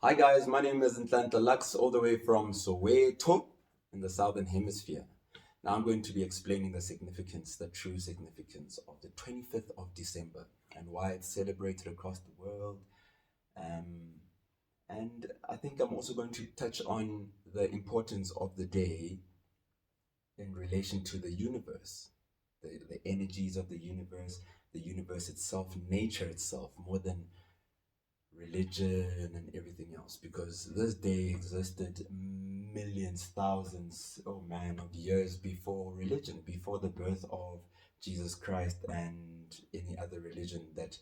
Hi guys, my name is Ntlanta Lux, all the way from Soweto in the Southern Hemisphere. Now I'm going to be explaining the significance, the true significance of the 25th of December and why it's celebrated across the world. Um, and I think I'm also going to touch on the importance of the day in relation to the universe, the energies of the universe itself, nature itself, more than religion and everything else, because this day existed millions, thousands, oh man, of years before religion, before the birth of Jesus Christ and any other religion that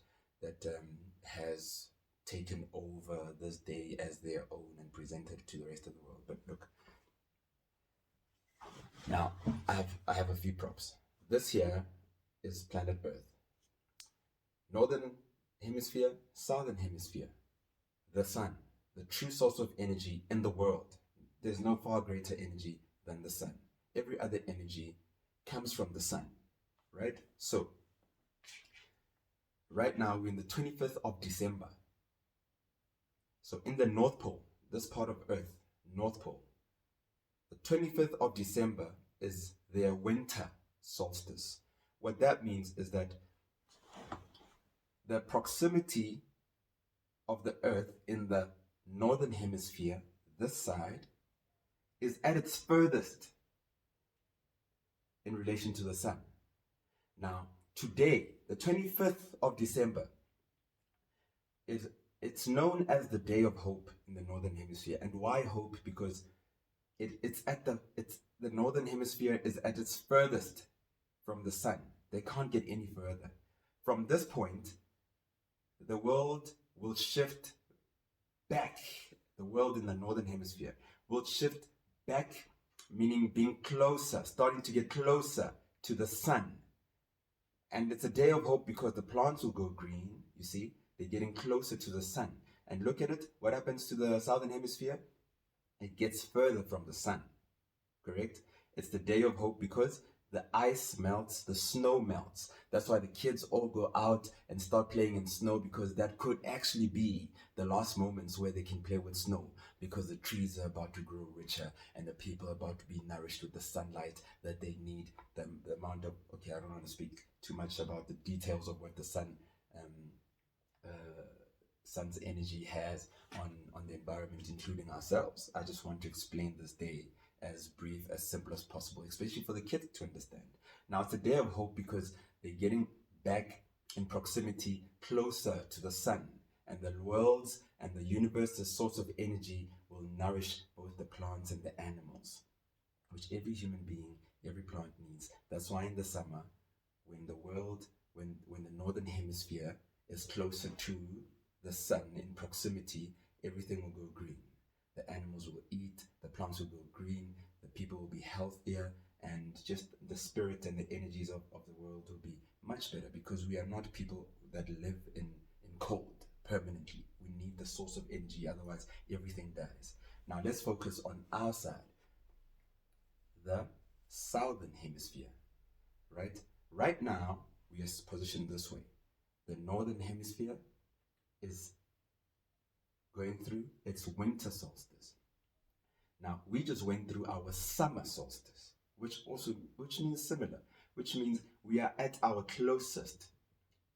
has taken over this day as their own and presented to the rest of the world. But look, now I have a few props. This here is planet Earth, northern hemisphere, southern hemisphere. The sun, the true source of energy in the world. There's no far greater energy than the sun. Every other energy comes from the sun, right? So, right now we're in the 25th of December. So, in the North Pole, this part of Earth, North Pole, the 25th of December is their winter solstice. What that means is that the proximity of the Earth in the northern hemisphere, this side, is at its furthest in relation to the sun. Now, today, the 25th of December, it's known as the Day of Hope in the northern hemisphere. And why hope? Because it's the northern hemisphere is at its furthest from the sun. They can't get any further. From this point, the world will shift back. The world in the northern hemisphere will shift back, meaning being closer, starting to get closer to the sun. And it's a day of hope because the plants will go green, you see, they're getting closer to the sun. And look at it, what happens to the southern hemisphere? It gets further from the sun, correct? It's the day of hope because the ice melts, the snow melts. That's why the kids all go out and start playing in snow, because that could actually be the last moments where they can play with snow, because the trees are about to grow richer and the people are about to be nourished with the sunlight that they need. The amount of, okay, I don't want to speak too much about the details of what the um, uh, sun's energy has on the environment, including ourselves. I just want to explain this day as brief, as simple as possible, especially for the kids to understand. Now, it's a day of hope because they're getting back in proximity, closer to the sun, and the worlds and the universe, the source of energy, will nourish both the plants and the animals, which every human being, every plant needs. That's why in the summer, when the world, when the northern hemisphere is closer to the sun in proximity, everything will go green. The animals will eat, the plants will go green, the people will be healthier, and just the spirit and the energies of the world will be much better, because we are not people that live in cold permanently. We need the source of energy, otherwise everything dies. Now let's focus on our side, the southern hemisphere, right? Right now, we are positioned this way. The northern hemisphere is going through its winter solstice. Now, we just went through our summer solstice, which means similar, which means we are at our closest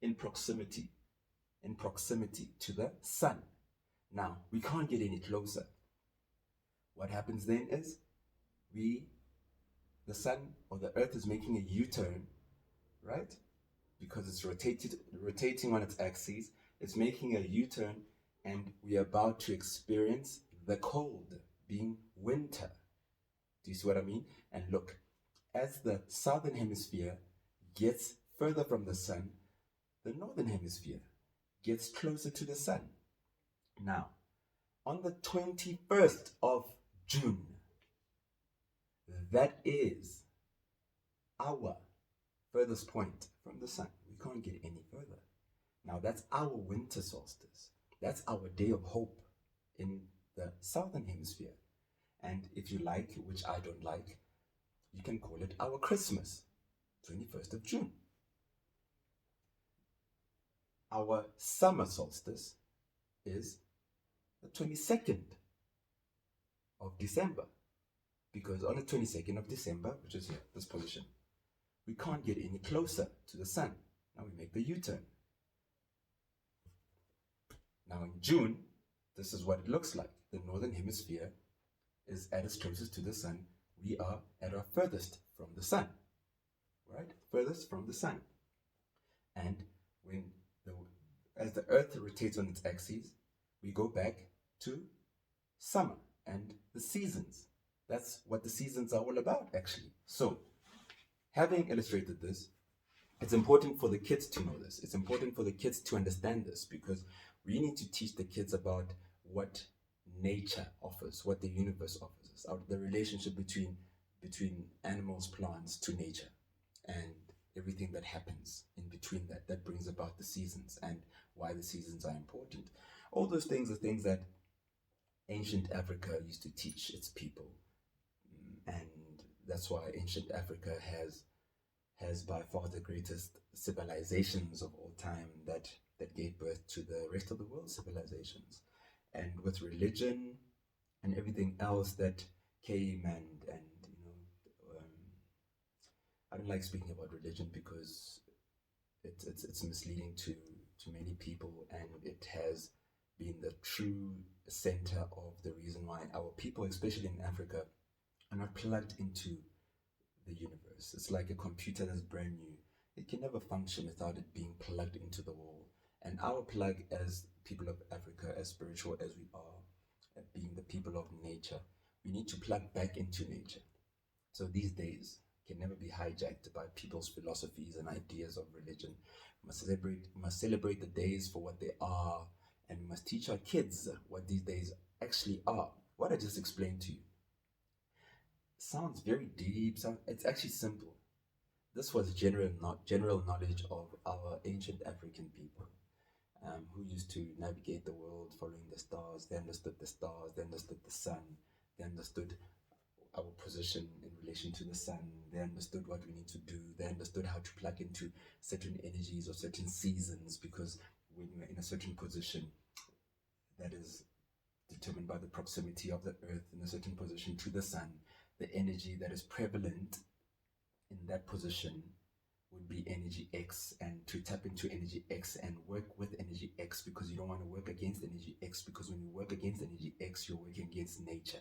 in proximity, to the sun. Now, we can't get any closer. What happens then is the sun or the earth is making a U-turn, right? Because it's rotating on its axis, it's making a U-turn, and we are about to experience the cold, being winter. Do you see what I mean? And look, as the southern hemisphere gets further from the sun, the northern hemisphere gets closer to the sun. Now, on the 21st of June, that is our furthest point from the sun. We can't get any further. Now, that's our winter solstice. That's our day of hope in the southern hemisphere. And if you like, which I don't like, you can call it our Christmas, 21st of June. Our summer solstice is the 22nd of December. Because on the 22nd of December, which is here, this position, we can't get any closer to the sun. Now we make the U-turn. Now in June, this is what it looks like. The northern hemisphere is at its closest to the sun. We are at our furthest from the sun, right? Furthest from the sun. And as the earth rotates on its axis, we go back to summer and the seasons. That's what the seasons are all about, actually. So, having illustrated this, it's important for the kids to know this. It's important for the kids to understand this, because we need to teach the kids about what nature offers, what the universe offers us, the relationship between animals, plants to nature, and everything that happens in between that brings about the seasons and why the seasons are important. All those things are things that ancient Africa used to teach its people, and that's why ancient Africa has by far the greatest civilizations of all time that gave birth to the rest of the world's civilizations. And with religion and everything else that came and I don't like speaking about religion because it's misleading to many people, and it has been the true center of the reason why our people, especially in Africa, are not plugged into the universe. It's like a computer that's brand new. It can never function without it being plugged into the wall. And our plug as people of Africa, as spiritual as we are, being the people of nature, we need to plug back into nature. So these days can never be hijacked by people's philosophies and ideas of religion. We must celebrate the days for what they are, and we must teach our kids what these days actually are. What I just explained to you sounds very deep. It's actually simple. This was general knowledge of our ancient African people, who used to navigate the world following the stars. They understood the stars, they understood the sun, they understood our position in relation to the sun, they understood what we need to do, they understood how to plug into certain energies or certain seasons, because when you're in a certain position that is determined by the proximity of the earth in a certain position to the sun, the energy that is prevalent in that position would be energy X, and to tap into energy X and work with energy X, because you don't want to work against energy X, because when you work against energy X, you're working against nature.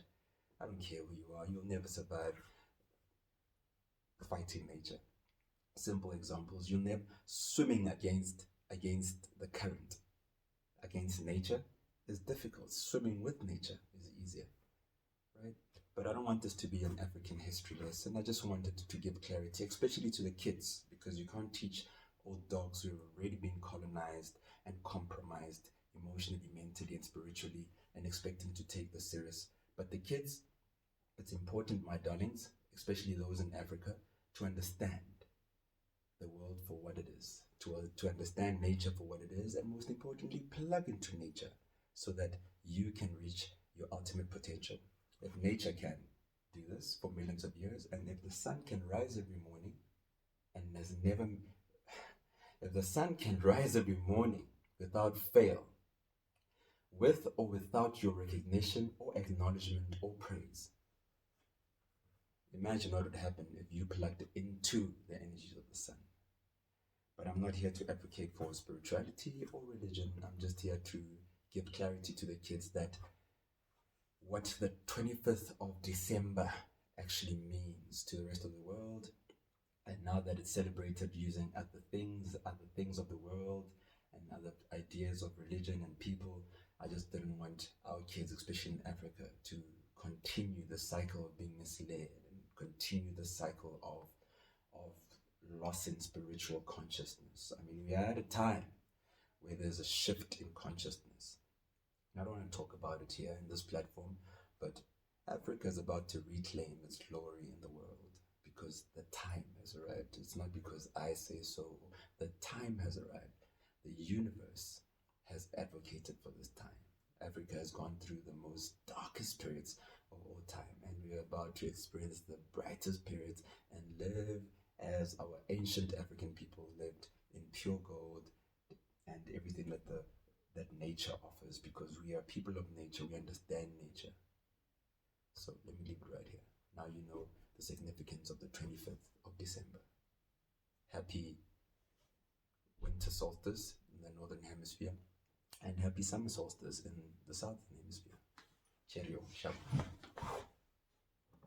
I don't care who you are, you'll never survive fighting nature. Simple examples, you'll never swimming against the current, against nature is difficult. Swimming with nature is easier, right? But I don't want this to be an African history lesson. I just wanted to give clarity, especially to the kids, because you can't teach old dogs who have already been colonized and compromised emotionally, mentally, and spiritually, and expect them to take this serious. But the kids, it's important, my darlings, especially those in Africa, to understand the world for what it is, to understand nature for what it is, and most importantly, plug into nature so that you can reach your ultimate potential. If nature can do this for millions of years, and if the sun can rise every morning, and if the sun can rise every morning without fail, with or without your recognition or acknowledgement or praise, imagine what would happen if you plugged into the energies of the sun. But I'm not here to advocate for spirituality or religion. I'm just here to give clarity to the kids that what the 25th of December actually means to the rest of the world. And now that it's celebrated using other things of the world and other ideas of religion and people, I just didn't want our kids, especially in Africa, to continue the cycle of being misled and continue the cycle of loss in spiritual consciousness. I mean, we are at a time where there's a shift in consciousness. I don't want to talk about it here in this platform, but Africa is about to reclaim its glory in the world because the time has arrived. It's not because I say so. The time has arrived. The universe has advocated for this time. Africa has gone through the most darkest periods of all time, and we are about to experience the brightest periods and live as our ancient African people lived in pure gold and everything that the that nature offers, because we are people of nature, we understand nature. So let me leave it right here. Now you know the significance of the 25th of December. Happy winter solstice in the northern hemisphere, and happy summer solstice in the southern hemisphere. Cheerio, shalom.